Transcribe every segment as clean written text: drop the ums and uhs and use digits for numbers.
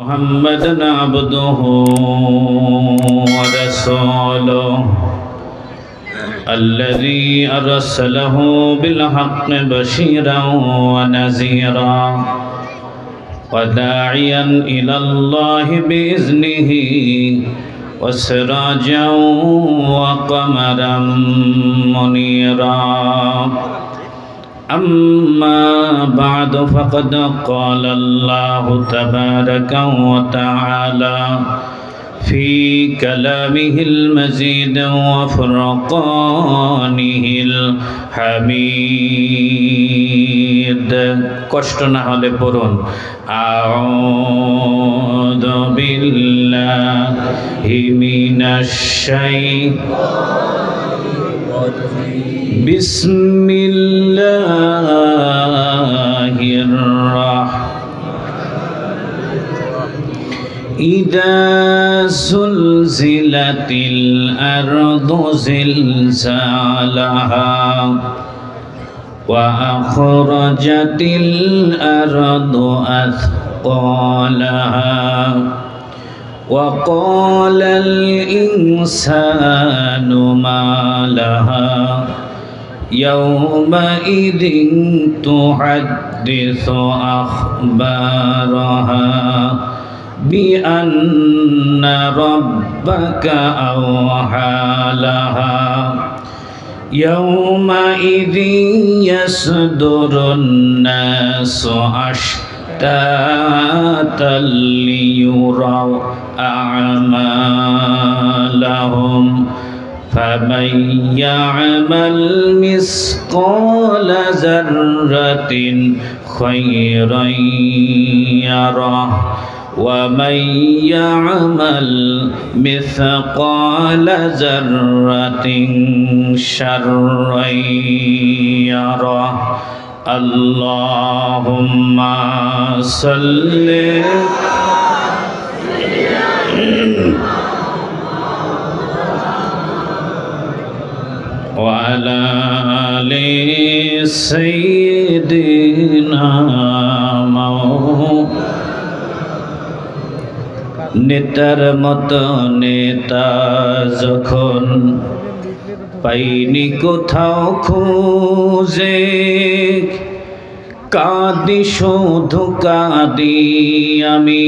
محمدا عبده ورسوله الذي أرسله بالحق بشيرا ونذيرا وداعيا إلى الله بإذنه وسراجا وقمرا منيرا أما بعد فقد قال الله تبارك وتعالى في كلامه المجيد وفرقانه الحميد কষ্ট না হলে পড়ুন আউযু বিল্লাহি মিনাশ শাইতানির বিসমিল্লাহির إذا زلزلت الأرض زلزالها وأخرجت الأرض أثقالها وقال الإنسان ما لها يومئذ تحدث أخبارها بأن ربك أوحى لها يومئذ يصدر الناس أشتاتا ليروا أعمالهم فمن يعمل مثقال ذرة خيرا يره ومن يعمل مثقال ذرة شرا يره اللهم صل وعلى آل سيدنا নেতার মতো নেতা যখন পাইনি কোথাও খুঁজে কাঁদি শুধু কাঁদি আমি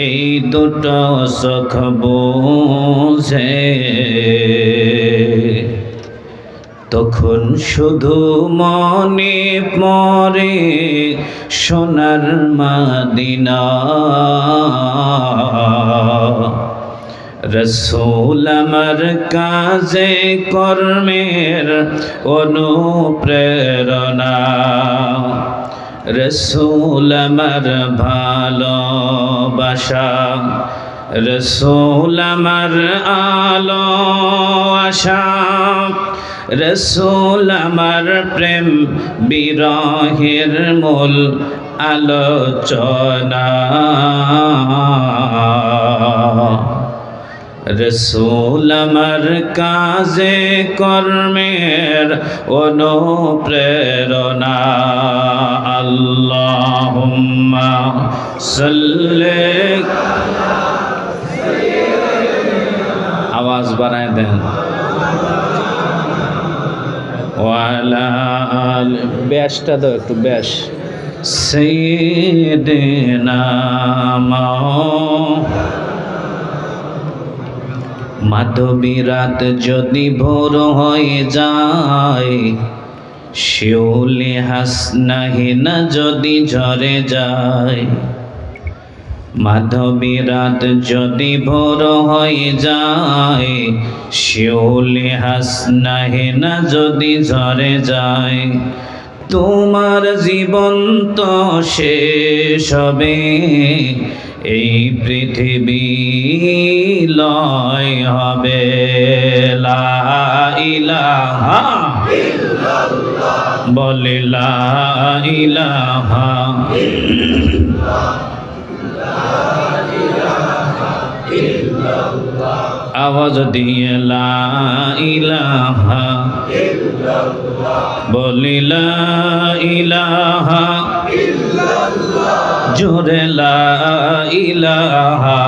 এই দুটো চোখ বুঝে তখন শুধু মনে পড়ে সোনার মদিনা রসূল আমার কাজে কর্মের অনুপ্রেরণা রসূল আমার ভালোবাসা রসূল আমার আলো আশা রসূল আমার প্রেম বিরহের মূল আলোচনা রসূল আমার কাজে কর্মের অনুপ্রেরণা আল্লাহুম্মা সাল্লি আওয়াজ বাড়ায় দেন ওয়ালা আল বেশটা দাও একটু বেশ সাইয়্যিদিনা মাধবী রাত যদি ভোর হয়ে যায় শিউলি হাসনাহিনা যদি ঝরে যায় মাধবী রাত যদি ভোর হয়ে যায় শিউলি হাসনাহিনা যদি ঝরে যায় তোমার জীবন তো শেষ হবে এই পৃথিবী লয় হবে লা ইলাহা ইল্লাল্লাহ বলে লা ইলাহা ইল্লাল্লাহ আওয়াজ দিয়ে লা ইলাহা ইল্লাল্লাহ বলি লা ইলাহা জোরে লা ইলাহা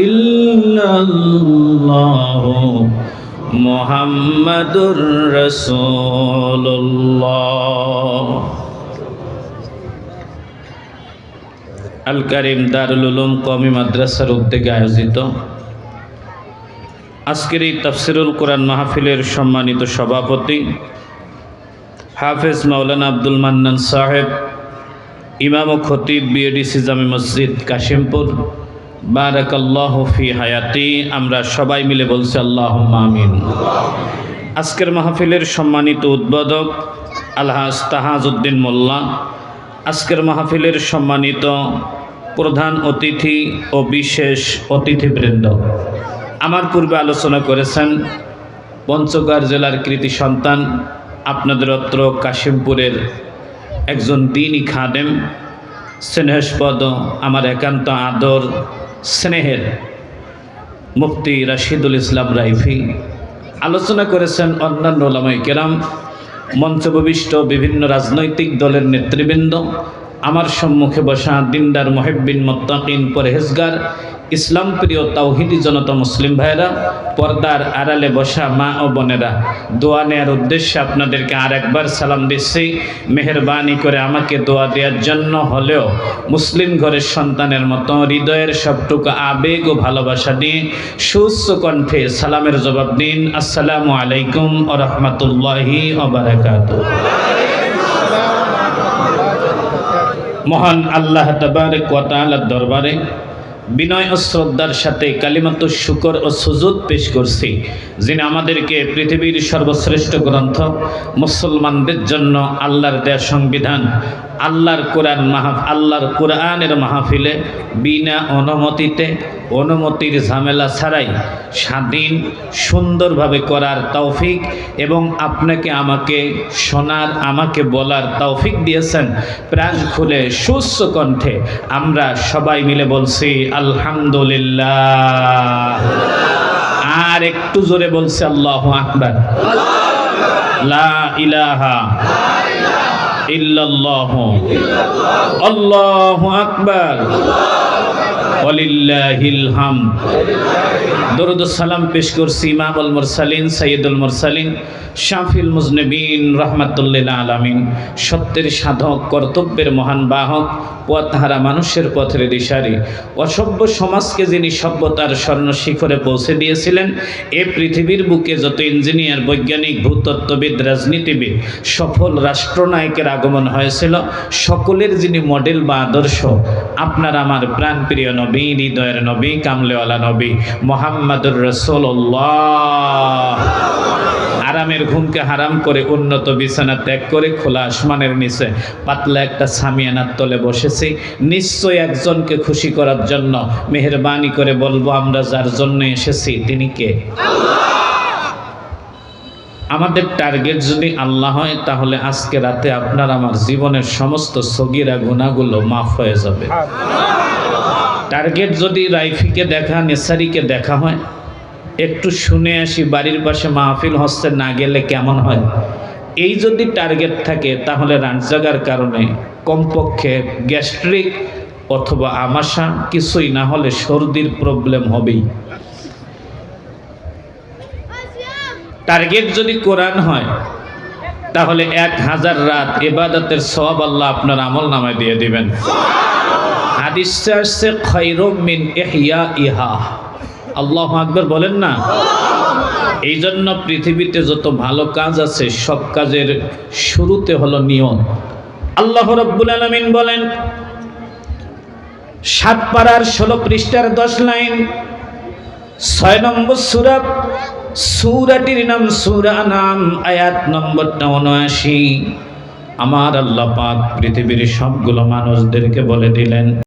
ইল্লাল্লাহ মুহাম্মাদুর রাসূলুল্লাহ। আল কারিম দারুল উলুম কওমি মাদ্রাসার উদ্যোগে আয়োজিত আজকের এই তাফসিরুল কোরআন মাহফিলের সম্মানিত সভাপতি হাফেজ মাওলানা আব্দুল মান্নান সাহেব, ইমাম ও খতিব বিএডিসি জামে মসজিদ কাশিমপুর, বারাকাল্লাহু ফি হায়াতি। আমরা সবাই মিলে বলছি আল্লাহুম্মা আমিন। আজকের মাহফিলের সম্মানিত উদ্বোধক আলহাজ তাহাজউদ্দিন মোল্লা, আজকের মাহফিলের সম্মানিত প্রধান অতিথি ও বিশেষ অতিথিবৃন্দ, আমার পূর্বে আলোচনা করেছেন পঞ্চগড় জেলার কৃতি সন্তান, আপনাদের অত্র কাশিমপুরের একজন দ্বীনী খাদেম, স্নেহস্পদ আমার একান্ত আদর স্নেহের মুফতি রাশিদুল ইসলাম রাইফি। আলোচনা করেছেন অন্যান্য উলামায়ে কেরাম, মঞ্চভূমিষ্ঠ বিভিন্ন রাজনৈতিক দলের নেতৃবৃন্দ, আমার সম্মুখে বসা দিনদার মুহিব্বিন মুত্তাকিন পরহেজগার ইসলাম প্রিয় তাওহিদি জনতা মুসলিম ভাইরা, পর্দার আড়ালে বসা মা ও বোনেরা, দোয়া নেওয়ার উদ্দেশ্যে আপনাদেরকে আর একবার সালাম দিচ্ছি। মেহেরবানি করে আমাকে দোয়া দেওয়ার জন্য হলেও মুসলিম ঘরের সন্তানের মতো হৃদয়ের সবটুকু আবেগ ও ভালোবাসা দিয়ে সুউচ্চ কণ্ঠে সালামের জবাব দিন, আসসালামু আলাইকুম ওয়া রাহমাতুল্লাহি ওয়া বারাকাতুহু। মহান আল্লাহ তাবারক ওয়া তাআলার দরবারে বিনয় ও শ্রদ্ধার সাথে কালিমাতু শুকর ও সুজুদ পেশ করছি, যিনি আমাদেরকে পৃথিবীর সর্বশ্রেষ্ঠ গ্রন্থ মুসলমানদের জন্য আল্লাহর দেয়া সংবিধান আল্লাহর কোরআনের মাহফিলে বিনা অনুমতির ঝামেলা ছাড়াই স্বাধীন সুন্দরভাবে করার তৌফিক এবং আপনাকে আমাকে শোনার আমাকে বলার তৌফিক দিয়েছেন। প্রাণ খুলে সুস্থ কণ্ঠে আমরা সবাই মিলে বলছি আলহামদুলিল্লাহ। আর একটু জোরে বলছি আল্লাহু আকবার, লা ইলাহা ইল্লাল্লাহু আল্লাহু আকবার ওয়ালিল্লাহিল হামদ। দরুদ ও সালাম পেশ করছি ইমামুল মুরসালিন সাইয়্যিদুল মুরসালিন শাফিউল মুজনিবিন রাহমাতুল্লিল আলামিন, সত্যের সাধক কর্তব্যের মহান বাহক, পথহারা মানুষের পথের দিশারি, অসভ্য সমাজকে যিনি সভ্যতার স্বর্ণ শিখরে পৌঁছে দিয়েছিলেন। এ পৃথিবীর বুকে যত ইঞ্জিনিয়ার, বৈজ্ঞানিক, ভূতত্ত্ববিদ, রাজনীতিবিদ, সফল রাষ্ট্রনায়কের আগমন হয়েছিল, সকলের যিনি মডেল বা আদর্শ, আপনার আমার প্রাণপ্রিয় নবী, হৃদয়ের নবী, কামলেওয়ালা নবী মুহাম্মাদুর রাসূলুল্লাহ। আরামের ঘুমকে হারাম করে উন্নত বিছানা ত্যাগ করে খোলা আসমানের নিচে পাতলা একটা সামিয়ানার তলে বসেছি নিশ্চয়ই একজনকে খুশি করার জন্য। মেহেরবানি করে বলবো, আমরা যার জন্য এসেছি তিনি কে? আমাদের টার্গেট যদি আল্লাহ হয়, তাহলে আজকে রাতে আপনার আমার জীবনের সমস্ত সগীরা গুনাহগুলো মাফ হয়ে যাবে। টার্গেট যদি রাইফিকে দেখা, নেসারিকে দেখা হয়, একটু শুনে আসি বাড়ির পাশে মাহফিল হচ্ছে, না গেলে কেমন হয়, এই যদি টার্গেট থাকে, তাহলে রাত জাগার কারণে কমপক্ষে গ্যাস্ট্রিক অথবা আমাশা, কিছুই না হলে সর্দির প্রবলেম হবেই। টার্গেট যদি কোরআন হয়, তাহলে 1000 রাত ইবাদতের সওয়াব আল্লাহ আপনার আমল নামায় দিয়ে দিবেন। হাদিসে আসছে খায়রুম মিন ইহইয়া, আল্লাহু আকবার বলেন না। এই জন্য পৃথিবীতে যত ভালো কাজ আছে, সব কাজের শুরুতে হলো নিয়ত। আল্লাহ রাব্বুল আলামিন বলেন 7 পারার 16 পৃষ্ঠার 10 লাইন, 6 নম্বর সূরা, সূরাটির নাম সূরা নাম, আয়াত নম্বর 79। আমার আল্লাহ পাক পৃথিবীর সবগুলো মানুষদেরকে বলে দিলেন,